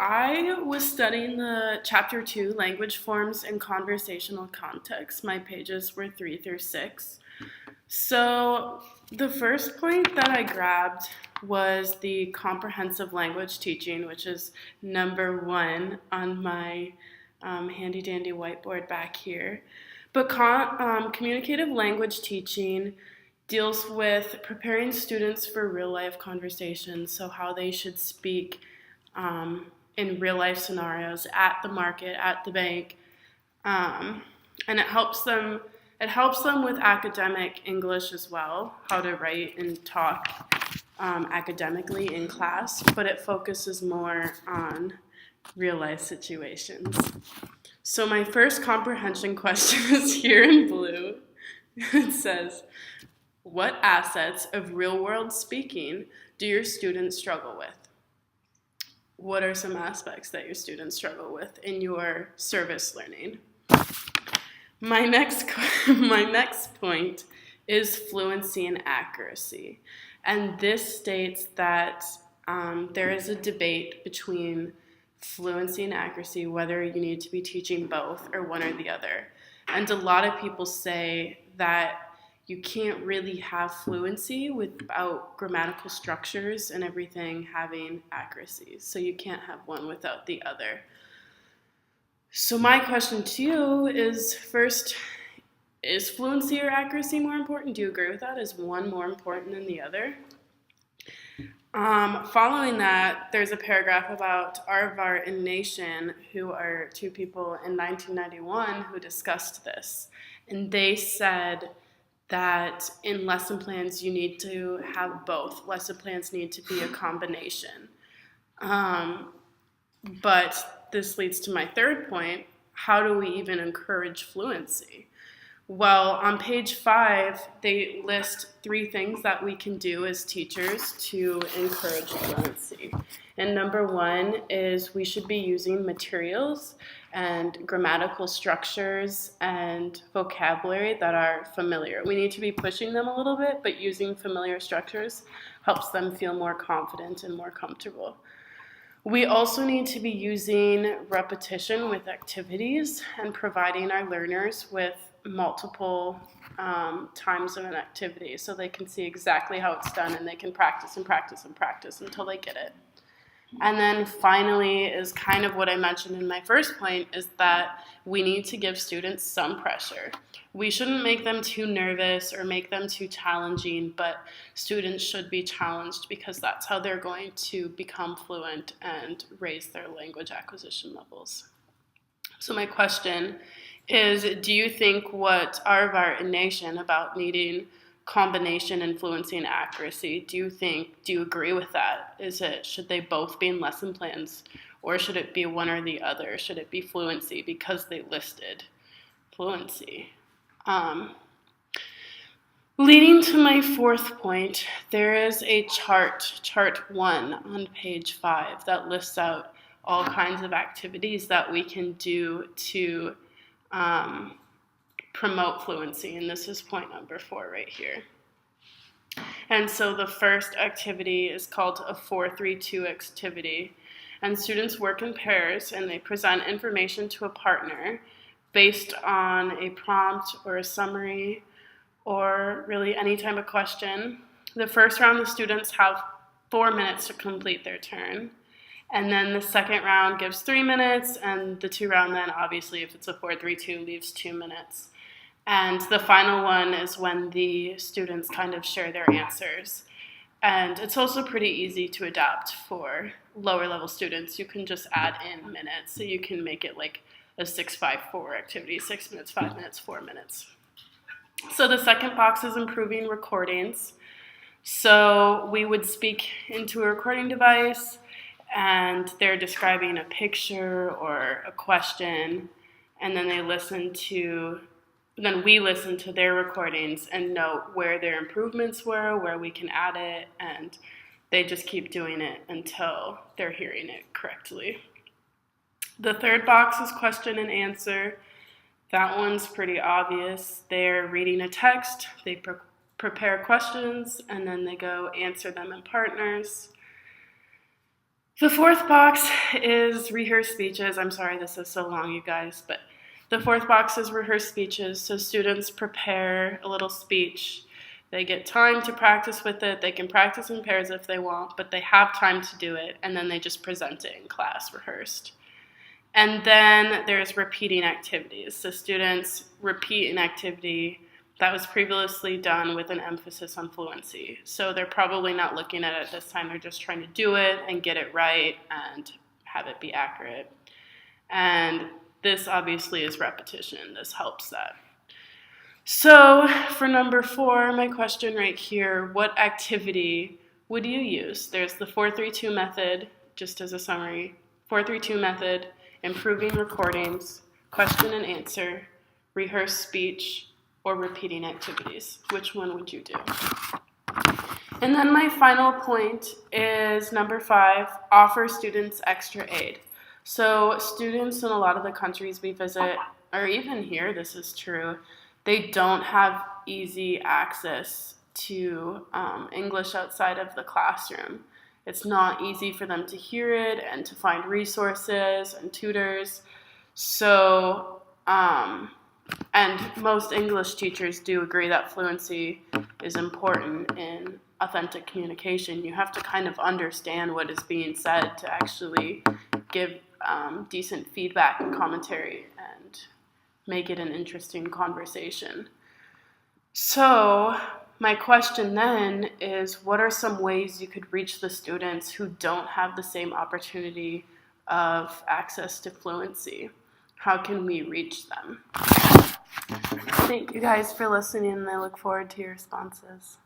I was studying the chapter 2 language forms and conversational context. My pages were 3 through 6. So the first point that I grabbed was the comprehensive language teaching, which is number 1 on my handy dandy whiteboard back here. But communicative language teaching deals with preparing students for real life conversations, so how they should speak in real life scenarios at the market, at the bank, and it helps them. It helps them with academic English as well, how to write and talk academically in class, but it focuses more on real life situations. So my first comprehension question is here in blue. It says, what assets of real world speaking do your students struggle with? What are some aspects that your students struggle with in your service learning? My next point is fluency and accuracy. And this states that there is a debate between fluency and accuracy, whether you need to be teaching both or one or the other. And a lot of people say that you can't really have fluency without grammatical structures and everything having accuracy. So you can't have one without the other. So my question to you is, first, is fluency or accuracy more important? Do you agree with that? Is one more important than the other? Following that, there's a paragraph about Aardvark and Nation, who are two people in 1991 who discussed this. And they said that in lesson plans, you need to have both. Lesson plans need to be a combination. But this leads to my third point. How do we even encourage fluency? Well, on page 5, they list 3 things that we can do as teachers to encourage fluency. And number 1 is we should be using materials and grammatical structures and vocabulary that are familiar. We need to be pushing them a little bit, but using familiar structures helps them feel more confident and more comfortable. We also need to be using repetition with activities and providing our learners with multiple times of an activity so they can see exactly how it's done and they can practice and practice and practice until they get it. And then finally is kind of what I mentioned in my first point, is that we need to give students some pressure. We shouldn't make them too nervous or make them too challenging, but students should be challenged because that's how they're going to become fluent and raise their language acquisition levels. So my question is, do you think what Aardvark and Nation about needing combination and fluency and accuracy, do you agree with that? Should they both be in lesson plans, or should it be one or the other? Should it be fluency because they listed fluency? Leading to my fourth point, there is a chart 1 on page 5 that lists out all kinds of activities that we can do to promote fluency, and this is point number 4 right here. And so the first activity is called a 4-3-2 activity, and students work in pairs and they present information to a partner based on a prompt or a summary or really any type of question. The first round, the students have 4 minutes to complete their turn. And then the second round gives 3 minutes, and the 2 round then, obviously, if it's a 4-3-2, leaves 2 minutes. And the final one is when the students kind of share their answers. And it's also pretty easy to adapt for lower level students. You can just add in minutes, so you can make it like a 6-5-4 activity, 6 minutes, 5 minutes, 4 minutes. So the second box is improving recordings. So we would speak into a recording device, and they're describing a picture or a question, and then we listen to their recordings and note where their improvements were, where we can add it, and they just keep doing it until they're hearing it correctly. The third box is question and answer. That one's pretty obvious. They're reading a text, they prepare questions, and then they go answer them in partners. The fourth box is rehearse speeches. I'm sorry this is so long, you guys, but the fourth box is rehearse speeches. So students prepare a little speech. They get time to practice with it. They can practice in pairs if they want, but they have time to do it, and then they just present it in class, rehearsed. And then there's repeating activities. So students repeat an activity that was previously done with an emphasis on fluency. So they're probably not looking at it this time. They're just trying to do it and get it right and have it be accurate. And this obviously is repetition. This helps that. So for number 4, my question right here, what activity would you use? There's the 4-3-2 method, just as a summary. 4-3-2 method, improving recordings, question and answer, rehearse speech, or repeating activities. Which one would you do? And then my final point is number 5, offer students extra aid. So students in a lot of the countries we visit, or even here this is true, they don't have easy access to English outside of the classroom. It's not easy for them to hear it and to find resources and tutors. So, and most English teachers do agree that fluency is important in authentic communication. You have to kind of understand what is being said to actually give decent feedback and commentary and make it an interesting conversation. So my question then is, what are some ways you could reach the students who don't have the same opportunity of access to fluency? How can we reach them? Thank you guys for listening, and I look forward to your responses.